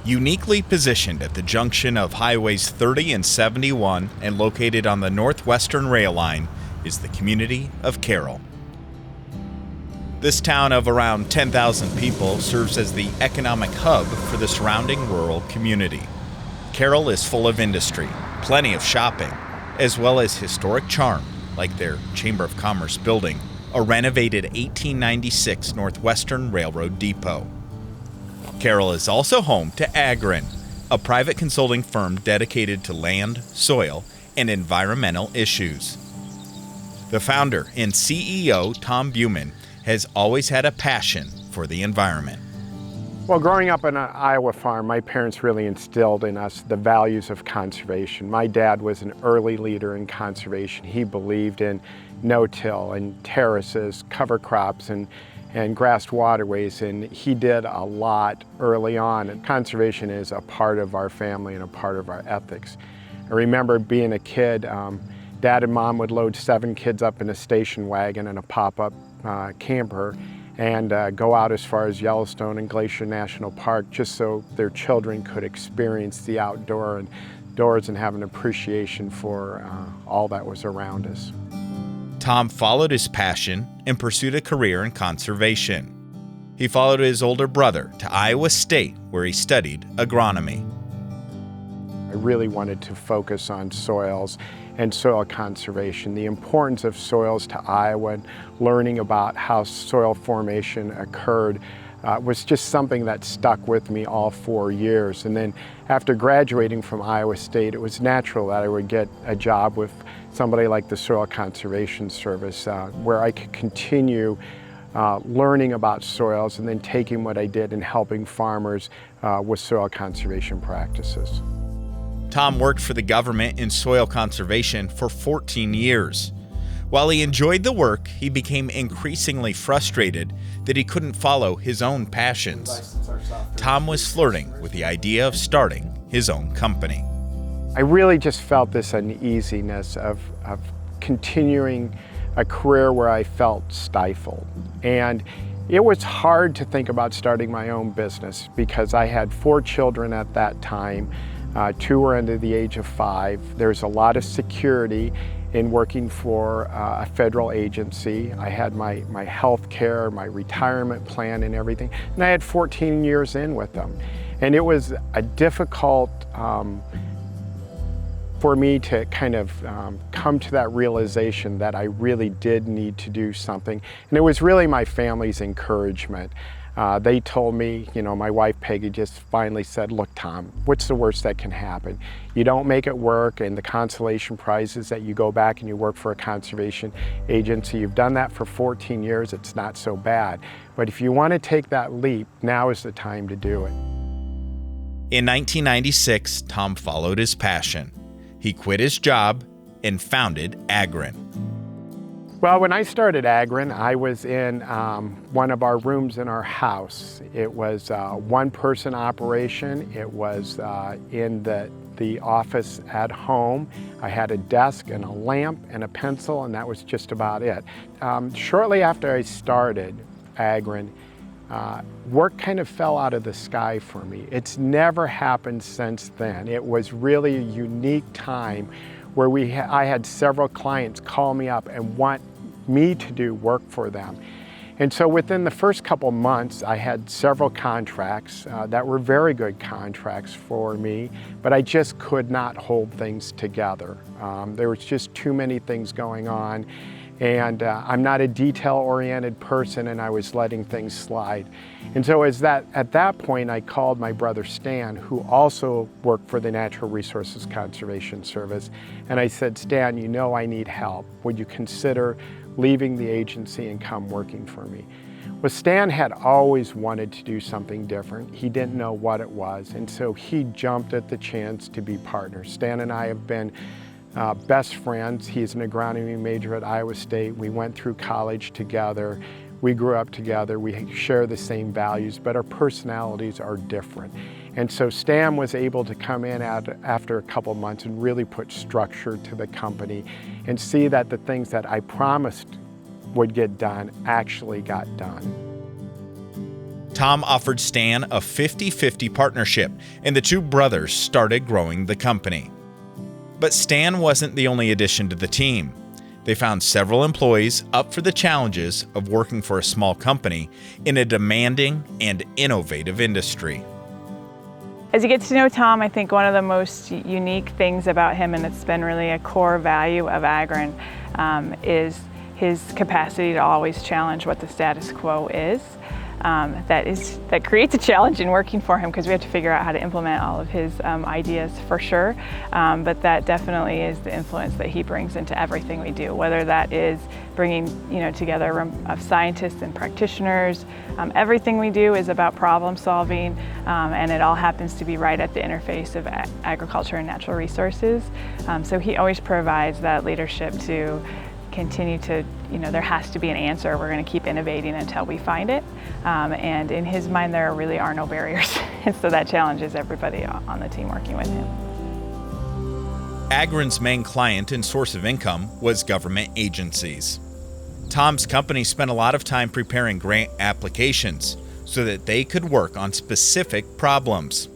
Uniquely positioned at the junction of Highways 30 and 71 and located on the Northwestern Rail Line is the community of Carroll. This town of around 10,000 people serves as the economic hub for the surrounding rural community. Carroll is full of industry, plenty of shopping, as well as historic charm, like their Chamber of Commerce building, a renovated 1896 Northwestern Railroad depot. Carroll is also home to Agren, a private consulting firm dedicated to land, soil, and environmental issues. The founder and CEO, Tom Buman, has always had a passion for the environment. Well, growing up on an Iowa farm, my parents really instilled in us the values of conservation. My dad was an early leader in conservation. He believed in no-till and terraces, cover crops, and grassed waterways, and he did a lot early on. And conservation is a part of our family and a part of our ethics. I remember being a kid, Dad and Mom would load 7 kids up in a station wagon and a pop-up camper and go out as far as Yellowstone and Glacier National Park just so their children could experience the outdoors and have an appreciation for all that was around us. Tom followed his passion and pursued a career in conservation. He followed his older brother to Iowa State, where he studied agronomy. I really wanted to focus on soils and soil conservation, the importance of soils to Iowa, and learning about how soil formation occurred was just something that stuck with me all 4 years. And then after graduating from Iowa State, it was natural that I would get a job with somebody like the Soil Conservation Service, where I could continue learning about soils and then taking what I did and helping farmers with soil conservation practices. Tom worked for the government in soil conservation for 14 years. While he enjoyed the work, he became increasingly frustrated that he couldn't follow his own passions. Tom was flirting with the idea of starting his own company. I really just felt this uneasiness of continuing a career where I felt stifled. And it was hard to think about starting my own business because I had 4 children at that time. 2 were under the age of 5. There's a lot of security in working for a federal agency. I had my health care, my retirement plan and everything, and I had 14 years in with them. And it was a difficult for me to kind of come to that realization that I really did need to do something. And it was really my family's encouragement. They told me, my wife Peggy just finally said, look Tom, what's the worst that can happen? You don't make it work, and the consolation prize is that you go back and you work for a conservation agency. You've done that for 14 years, it's not so bad. But if you want to take that leap, now is the time to do it. In 1996, Tom followed his passion. He quit his job and founded Agren. Well, when I started Agren, I was in one of our rooms in our house. It was a one-person operation. It was in the office at home. I had a desk and a lamp and a pencil, and that was just about it. Shortly after I started Agren, work kind of fell out of the sky for me. It's never happened since then. It was really a unique time where I had several clients call me up and want me to do work for them. And so within the first couple months, I had several contracts that were very good contracts for me, but I just could not hold things together. There was just too many things going on, and I'm not a detail-oriented person, and I was letting things slide. And so at that point, I called my brother Stan, who also worked for the Natural Resources Conservation Service, and I said, Stan, I need help. Would you consider leaving the agency and come working for me? Well, Stan had always wanted to do something different. He didn't know what it was, and so he jumped at the chance to be partners. Stan and I have been best friends. He's an agronomy major at Iowa State. We went through college together. We grew up together. We share the same values, but our personalities are different. And so Stan was able to come in after a couple months and really put structure to the company and see that the things that I promised would get done actually got done. Tom offered Stan a 50-50 partnership, and the two brothers started growing the company. But Stan wasn't the only addition to the team. They found several employees up for the challenges of working for a small company in a demanding and innovative industry. As you get to know Tom, I think one of the most unique things about him, and it's been really a core value of Agren, is his capacity to always challenge what the status quo is. That creates a challenge in working for him because we have to figure out how to implement all of his ideas for sure. But that definitely is the influence that he brings into everything we do, whether that is bringing together a room of scientists and practitioners. Everything we do is about problem solving, and it all happens to be right at the interface of agriculture and natural resources. So he always provides that leadership to continue to, there has to be an answer. We're going to keep innovating until we find it. And in his mind, there really are no barriers. And so that challenges everybody on the team working with him. Agren's main client and source of income was government agencies. Tom's company spent a lot of time preparing grant applications so that they could work on specific problems.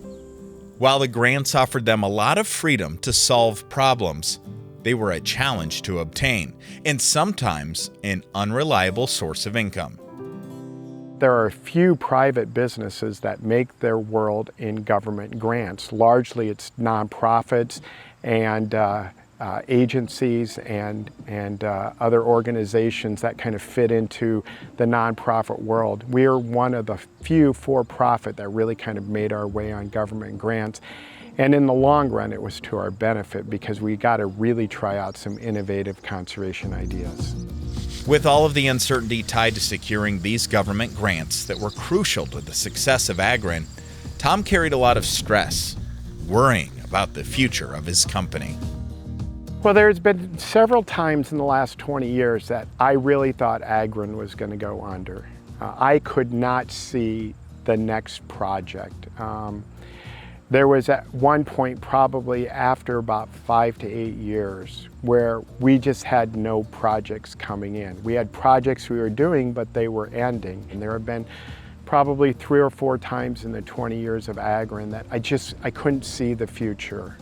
While the grants offered them a lot of freedom to solve problems, they were a challenge to obtain, and sometimes an unreliable source of income. There are a few private businesses that make their world in government grants. Largely it's nonprofits and agencies and other organizations that kind of fit into the nonprofit world. We are one of the few for-profit that really kind of made our way on government grants. And in the long run, it was to our benefit because we got to really try out some innovative conservation ideas. With all of the uncertainty tied to securing these government grants that were crucial to the success of Agren, Tom carried a lot of stress, worrying about the future of his company. Well, there's been several times in the last 20 years that I really thought Agren was going to go under. I could not see the next project. There was at one point, probably after about 5 to 8 years, where we just had no projects coming in. We had projects we were doing, but they were ending. And there have been probably 3 or 4 times in the 20 years of Agren that I couldn't see the future.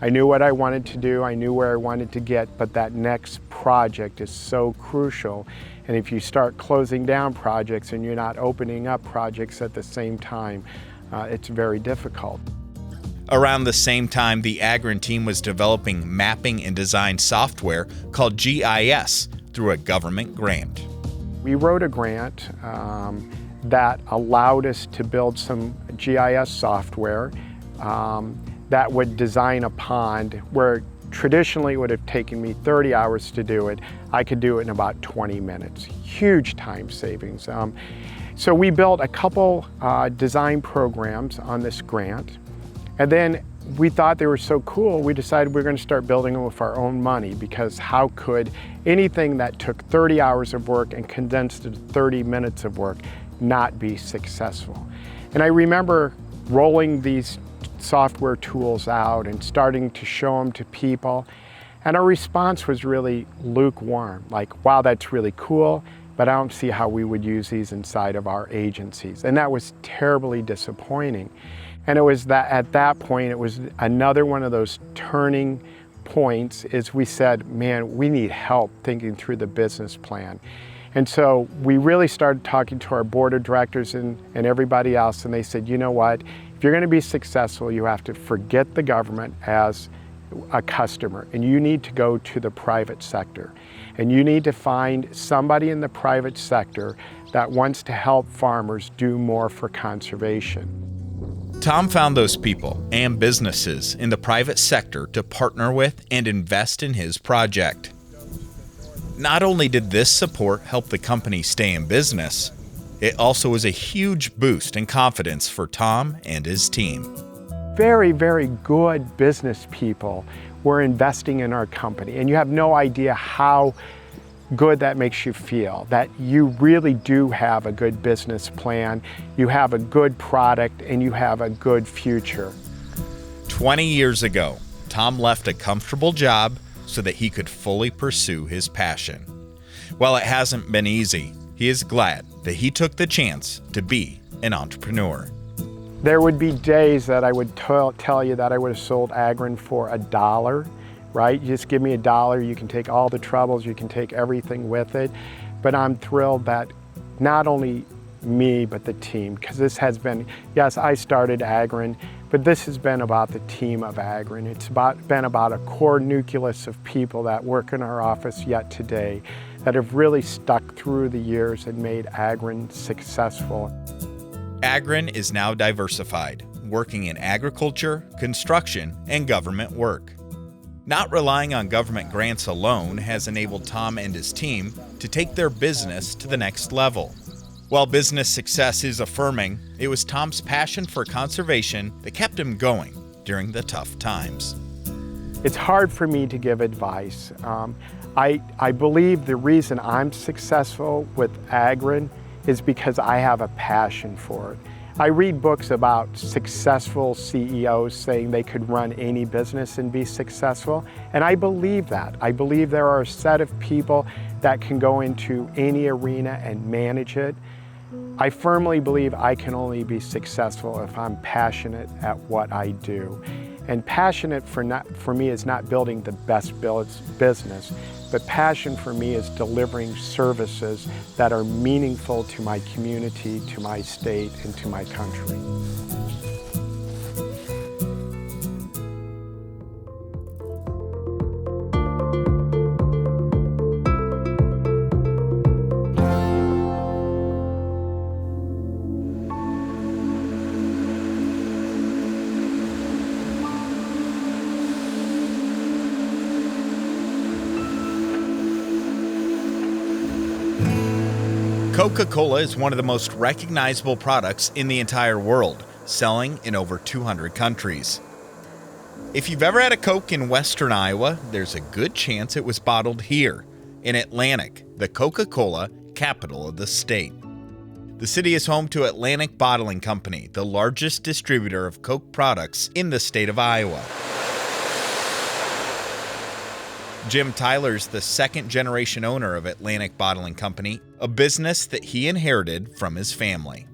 I knew what I wanted to do, I knew where I wanted to get, but that next project is so crucial. And if you start closing down projects and you're not opening up projects at the same time, it's very difficult. Around the same time, the Agren team was developing mapping and design software called GIS through a government grant. We wrote a grant that allowed us to build some GIS software that would design a pond where traditionally it would have taken me 30 hours to do it. I could do it in about 20 minutes. Huge time savings. So we built a couple design programs on this grant, and then we thought they were so cool, we decided we were going to start building them with our own money, because how could anything that took 30 hours of work and condensed into 30 minutes of work not be successful? And I remember rolling these software tools out and starting to show them to people, and our response was really lukewarm, like, wow, that's really cool, but I don't see how we would use these inside of our agencies. And that was terribly disappointing. And it was that at that point, it was another one of those turning points is we said, man, we need help thinking through the business plan. And so we really started talking to our board of directors and everybody else, and they said, you know what, if you're gonna be successful, you have to forget the government as a customer, and you need to go to the private sector. And you need to find somebody in the private sector that wants to help farmers do more for conservation. Tom found those people and businesses in the private sector to partner with and invest in his project. Not only did this support help the company stay in business, it also was a huge boost in confidence for Tom and his team. Very, very good business people were investing in our company, and you have no idea how good that makes you feel, that you really do have a good business plan, you have a good product, and you have a good future. 20 years ago, Tom left a comfortable job so that he could fully pursue his passion. While it hasn't been easy, he is glad that he took the chance to be an entrepreneur. There would be days that I would tell you that I would have sold Agren for $1, right? You just give me $1, you can take all the troubles, you can take everything with it. But I'm thrilled that not only me, but the team, because this has been, yes, I started Agren, but this has been about the team of Agren. It's been about a core nucleus of people that work in our office yet today that have really stuck through the years and made Agren successful. Agren is now diversified, working in agriculture, construction, and government work. Not relying on government grants alone has enabled Tom and his team to take their business to the next level. While business success is affirming, it was Tom's passion for conservation that kept him going during the tough times. It's hard for me to give advice. I believe the reason I'm successful with Agren is because I have a passion for it. I read books about successful CEOs saying they could run any business and be successful, and I believe that. I believe there are a set of people that can go into any arena and manage it. I firmly believe I can only be successful if I'm passionate at what I do. And passionate for me is not building the best business, but passion for me is delivering services that are meaningful to my community, to my state, and to my country. Coca-Cola is one of the most recognizable products in the entire world, selling in over 200 countries. If you've ever had a Coke in western Iowa, there's a good chance it was bottled here, in Atlantic, the Coca-Cola capital of the state. The city is home to Atlantic Bottling Company, the largest distributor of Coke products in the state of Iowa. Jim Tyler's the second-generation owner of Atlantic Bottling Company, a business that he inherited from his family.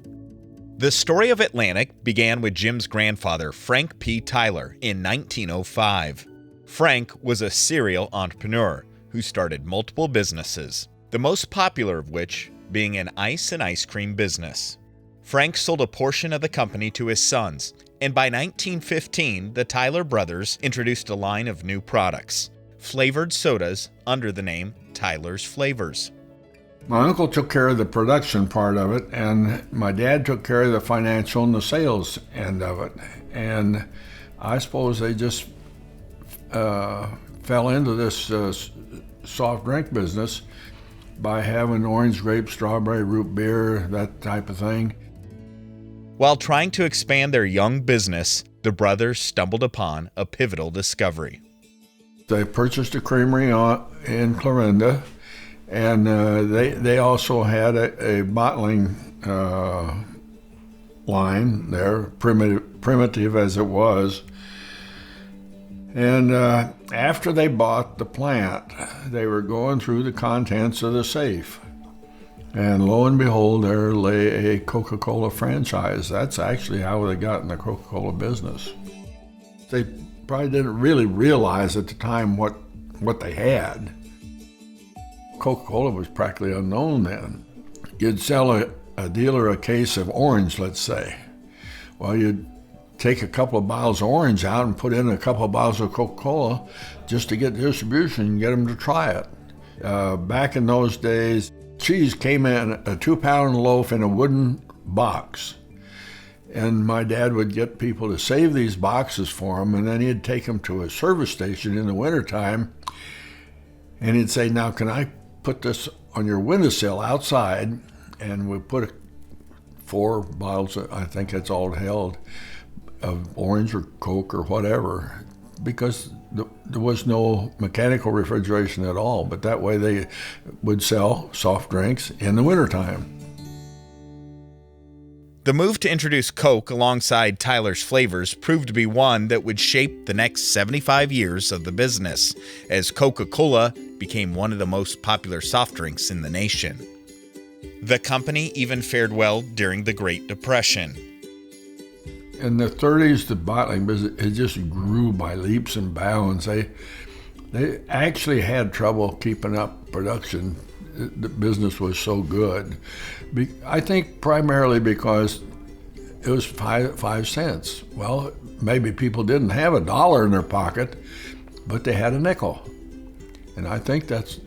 The story of Atlantic began with Jim's grandfather, Frank P. Tyler, in 1905. Frank was a serial entrepreneur who started multiple businesses, the most popular of which being an ice and ice cream business. Frank sold a portion of the company to his sons, and by 1915, the Tyler brothers introduced a line of new products, flavored sodas under the name Tyler's Flavors. My uncle took care of the production part of it, and my dad took care of the financial and the sales end of it. And I suppose they just fell into this soft drink business by having orange, grape, strawberry, root beer, that type of thing. While trying to expand their young business, the brothers stumbled upon a pivotal discovery. They purchased a creamery in Clarinda, and they also had a bottling line there, primitive as it was. And after they bought the plant, they were going through the contents of the safe. And lo and behold, there lay a Coca-Cola franchise. That's actually how they got in the Coca-Cola business. They probably didn't really realize at the time what they had. Coca-Cola was practically unknown then. You'd sell a dealer a case of orange, let's say. Well, you'd take a couple of bottles of orange out and put in a couple of bottles of Coca-Cola just to get distribution and get them to try it. Back in those days, cheese came in a 2-pound loaf in a wooden box. And my dad would get people to save these boxes for him, and then he'd take them to a service station in the wintertime, and he'd say, now can I put this on your windowsill outside? And we put 4 bottles, I think that's all it held, of orange or Coke or whatever, because there was no mechanical refrigeration at all, but that way they would sell soft drinks in the wintertime. The move to introduce Coke alongside Tyler's Flavors proved to be one that would shape the next 75 years of the business, as Coca-Cola became one of the most popular soft drinks in the nation. The company even fared well during the Great Depression. In the 30s, the bottling business, it just grew by leaps and bounds. They actually had trouble keeping up production. The business was so good. I think primarily because it was 5 cents. Well, maybe people didn't have $1 in their pocket, but they had a nickel. And I think that's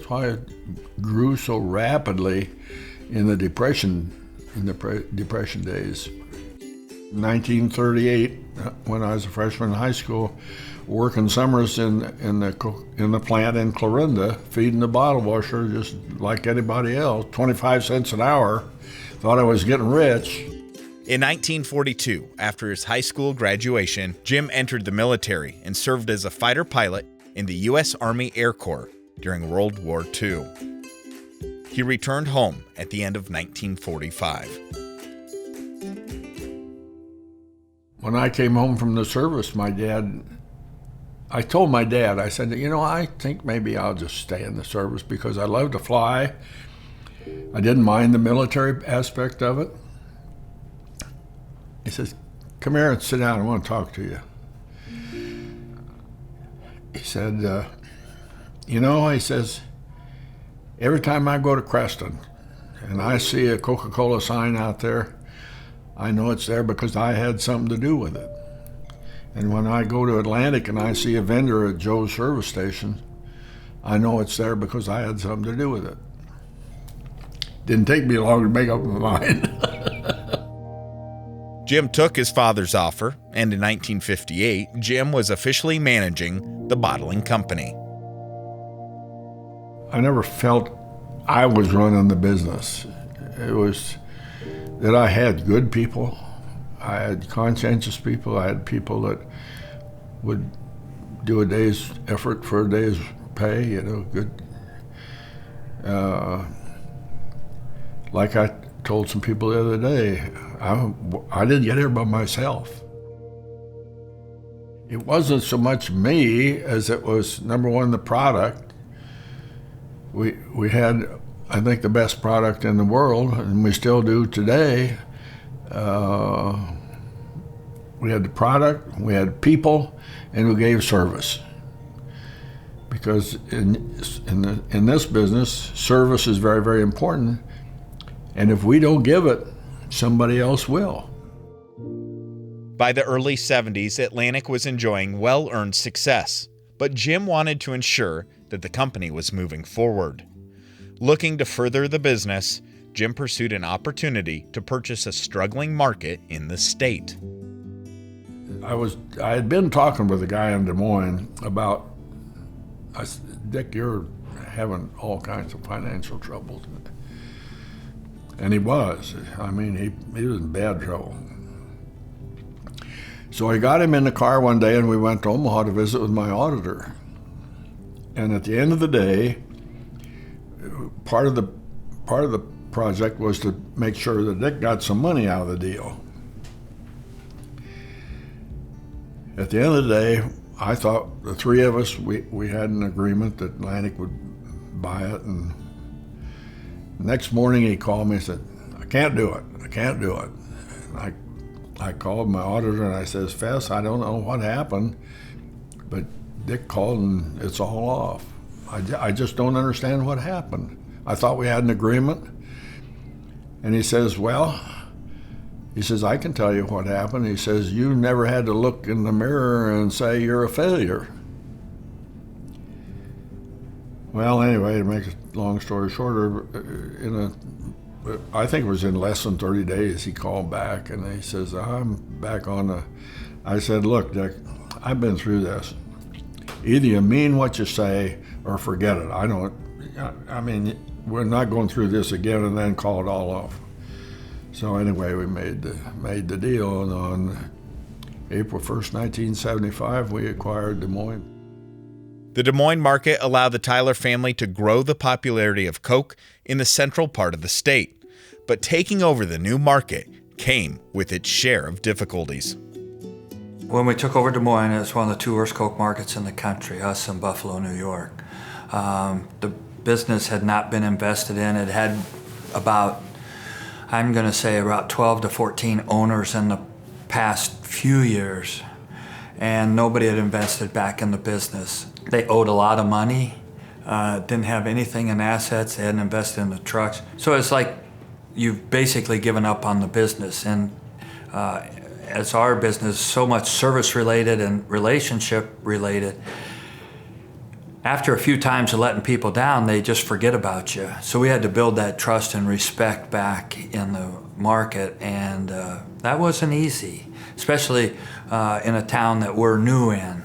why it grew so rapidly in the Depression days. In 1938, when I was a freshman in high school, working summers in the plant in Clarinda, feeding the bottle washer just like anybody else, 25 cents an hour. Thought I was getting rich. In 1942, after his high school graduation, Jim entered the military and served as a fighter pilot in the U.S. Army Air Corps during World War II. He returned home at the end of 1945. When I came home from the service, I told my dad, I said, I think maybe I'll just stay in the service because I love to fly. I didn't mind the military aspect of it. He says, come here and sit down, I want to talk to you. He said, he says, every time I go to Creston and I see a Coca-Cola sign out there, I know it's there because I had something to do with it. And when I go to Atlantic and I see a vendor at Joe's service station, I know it's there because I had something to do with it. Didn't take me long to make up my mind. Jim took his father's offer, and in 1958, Jim was officially managing the bottling company. I never felt I was running the business. It was that I had good people. I had conscientious people. I had people that would do a day's effort for a day's pay, good. Like I told some people the other day, I didn't get here by myself. It wasn't so much me as it was, number one, the product. We had, I think, the best product in the world, and we still do today. We had the product, we had people, and we gave service. Because in this business, service is very, very important. And if we don't give it, somebody else will. By the early 70s, Atlantic was enjoying well-earned success, but Jim wanted to ensure that the company was moving forward. Looking to further the business, Jim pursued an opportunity to purchase a struggling market in the state. I had been talking with a guy in Des Moines about, I said, Dick, you're having all kinds of financial troubles. And he was. I mean, he was in bad trouble. So I got him in the car one day and we went to Omaha to visit with my auditor. And at the end of the day, part of the project was to make sure that Dick got some money out of the deal. At the end of the day, I thought the three of us, we had an agreement that Atlantic would buy it. And next morning he called me and said, I can't do it. And I called my auditor and I says, Fess, I don't know what happened, but Dick called and it's all off. I just don't understand what happened. I thought we had an agreement. And he says, I can tell you what happened. He says, you never had to look in the mirror and say you're a failure. Well, anyway, to make a long story shorter, I think it was in less than 30 days, he called back and he says, I'm back on I said, look, Dick, I've been through this. Either you mean what you say or forget it. I mean, we're not going through this again and then call it all off. So anyway, we made the deal, and on April 1st, 1975, we acquired Des Moines. The Des Moines market allowed the Tyler family to grow the popularity of Coke in the central part of the state. But taking over the new market came with its share of difficulties. When we took over Des Moines, it was one of the two worst Coke markets in the country, us and Buffalo, New York. The business had not been invested in. It had about, I'm going to say about 12 to 14 owners in the past few years, and nobody had invested back in the business. They owed a lot of money, didn't have anything in assets, they hadn't invested in the trucks. So it's like you've basically given up on the business. And as our business, so much service related and relationship related, after a few times of letting people down, they just forget about you. So we had to build that trust and respect back in the market, and that wasn't easy, especially in a town that we're new in,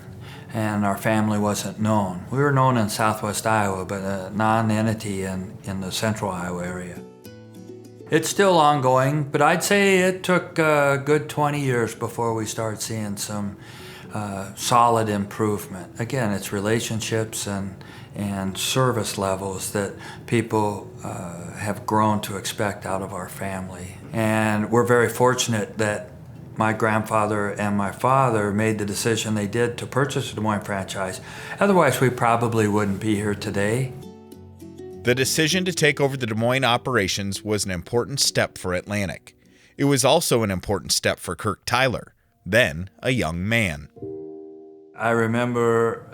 and our family wasn't known. We were known in southwest Iowa, but a non-entity in the central Iowa area. It's still ongoing, but I'd say it took a good 20 years before we started seeing some solid improvement. Again, it's relationships and service levels that people have grown to expect out of our family. And we're very fortunate that my grandfather and my father made the decision they did to purchase the Des Moines franchise. Otherwise, we probably wouldn't be here today. The decision to take over the Des Moines operations was an important step for Atlantic. It was also an important step for Kirk Tyler, then a young man. I remember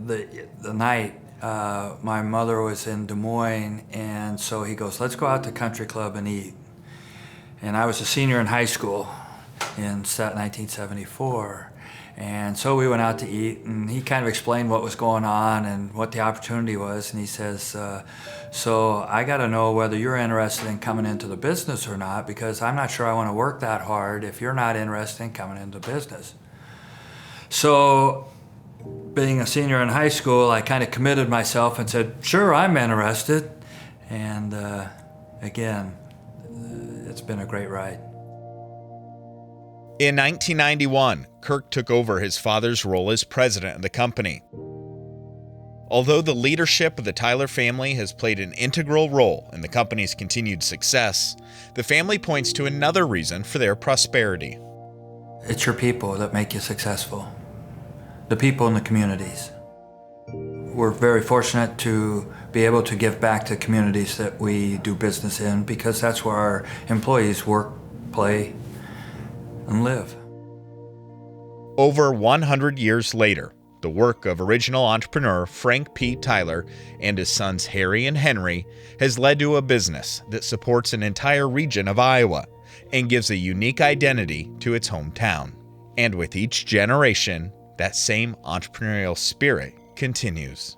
the night my mother was in Des Moines, and so he goes, let's go out to Country Club and eat. And I was a senior in high school in 1974. And so we went out to eat, and he kind of explained what was going on and what the opportunity was. And he says, so I got to know whether you're interested in coming into the business or not, because I'm not sure I want to work that hard if you're not interested in coming into business. So being a senior in high school, I kind of committed myself and said, sure, I'm interested. And again, it's been a great ride. In 1991, Kirk took over his father's role as president of the company. Although the leadership of the Tyler family has played an integral role in the company's continued success, the family points to another reason for their prosperity. It's your people that make you successful. The people in the communities. We're very fortunate to be able to give back to communities that we do business in, because that's where our employees work, play, and live. Over 100 years later, the work of original entrepreneur Frank P. Tyler and his sons Harry and Henry has led to a business that supports an entire region of Iowa and gives a unique identity to its hometown. And with each generation, that same entrepreneurial spirit continues.